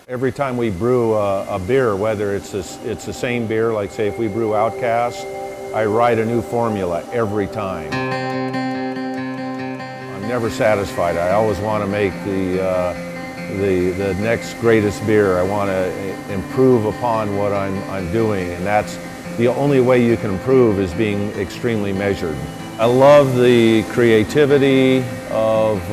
Every time we brew a beer, whether it's the same beer, like say if we brew Outcast, I write a new formula every time. I'm never satisfied. I always want to make the next greatest beer. I want to improve upon what I'm doing, and that's the only way you can improve is being extremely measured. I love the creativity of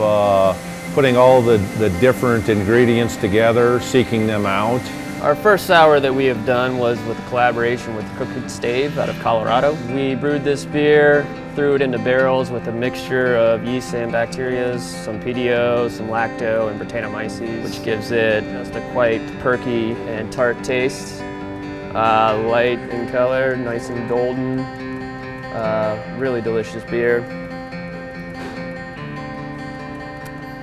putting all the different ingredients together, seeking them out. Our first sour that we have done was with a collaboration with Crux BrewTV out of Colorado. We brewed this beer, threw it into barrels with a mixture of yeast and bacteria, some PDO, some lacto, and Brettanomyces, which gives it just a quite perky and tart taste. Light in color, nice and golden. Really delicious beer.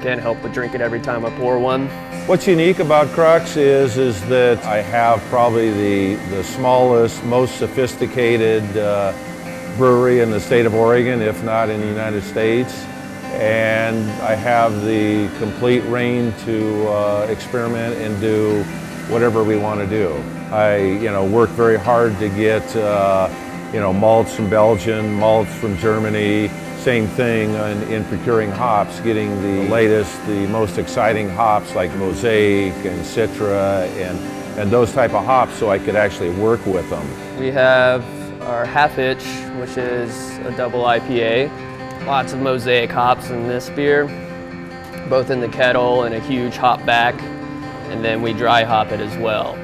Can't help but drink it every time I pour one. What's unique about Crux is that I have probably the smallest, most sophisticated brewery in the state of Oregon, if not in the United States. And I have the complete reign to experiment and do whatever we want to do. I work very hard to get malts from Belgium, malts from Germany. Same thing in procuring hops, getting the latest, the most exciting hops like Mosaic and Citra and those type of hops so I could actually work with them. We have our Half Hitch, which is a double IPA. Lots of Mosaic hops in this beer, both in the kettle and a huge hop back, and then we dry hop it as well.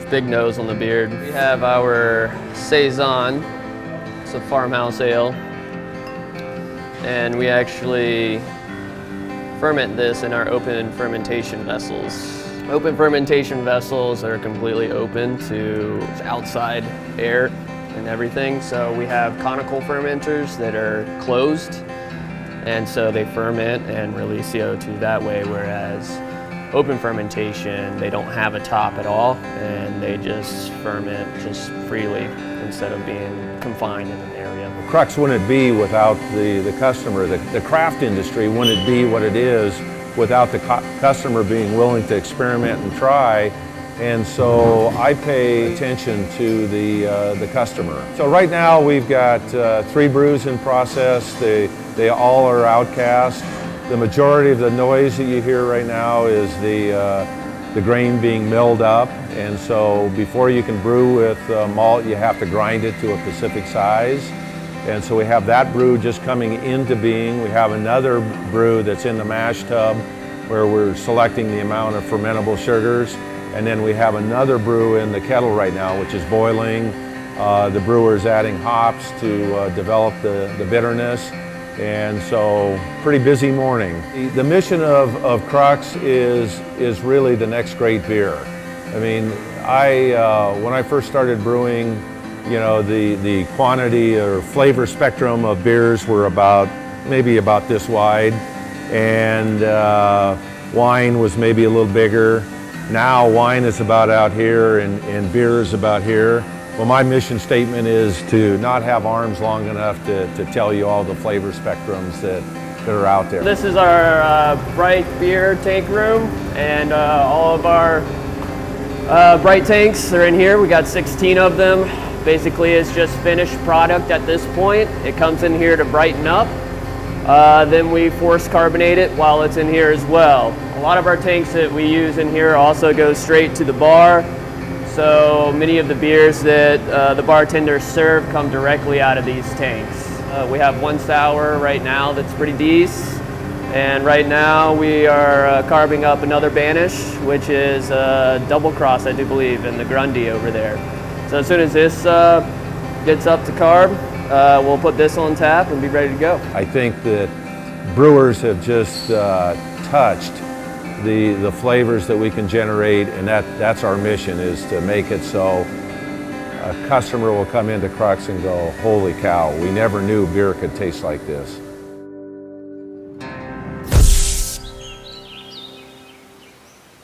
Big nose on the beard. We have our Saison, it's a farmhouse ale. And we actually ferment this in our open fermentation vessels. Open fermentation vessels are completely open to outside air and everything. So we have conical fermenters that are closed, and so they ferment and release CO2 that way, whereas open fermentation, they don't have a top at all, and they just ferment just freely instead of being confined in an area. Crux wouldn't be without the customer. The craft industry wouldn't be what it is without the customer being willing to experiment and try. And so I pay attention to the customer. So right now we've got 3 brews in process. They all are Outcast. The majority of the noise that you hear right now is the grain being milled up, and so before you can brew with malt, you have to grind it to a specific size. And so we have that brew just coming into being. We have another brew that's in the mash tub where we're selecting the amount of fermentable sugars, and then we have another brew in the kettle right now, which is boiling. The brewer's adding hops to develop the bitterness. And so, pretty busy morning. The mission of Crux is really the next great beer. I mean, when I first started brewing, the quantity or flavor spectrum of beers were maybe about this wide, and wine was maybe a little bigger. Now wine is about out here, and beer is about here. Well, my mission statement is to not have arms long enough to tell you all the flavor spectrums that are out there. This is our bright beer tank room, and all of our bright tanks are in here. We got 16 of them. Basically, it's just finished product at this point. It comes in here to brighten up. Then we force carbonate it while it's in here as well. A lot of our tanks that we use in here also go straight to the bar. So many of the beers that the bartenders serve come directly out of these tanks. We have one sour right now that's pretty decent, and right now we are carving up another Banish, which is a double cross, I do believe, in the Grundy over there. So as soon as this gets up to carb, we'll put this on tap and be ready to go. I think that brewers have just touched the flavors that we can generate, and that's our mission, is to make it so a customer will come into Crux and go, holy cow, we never knew beer could taste like this.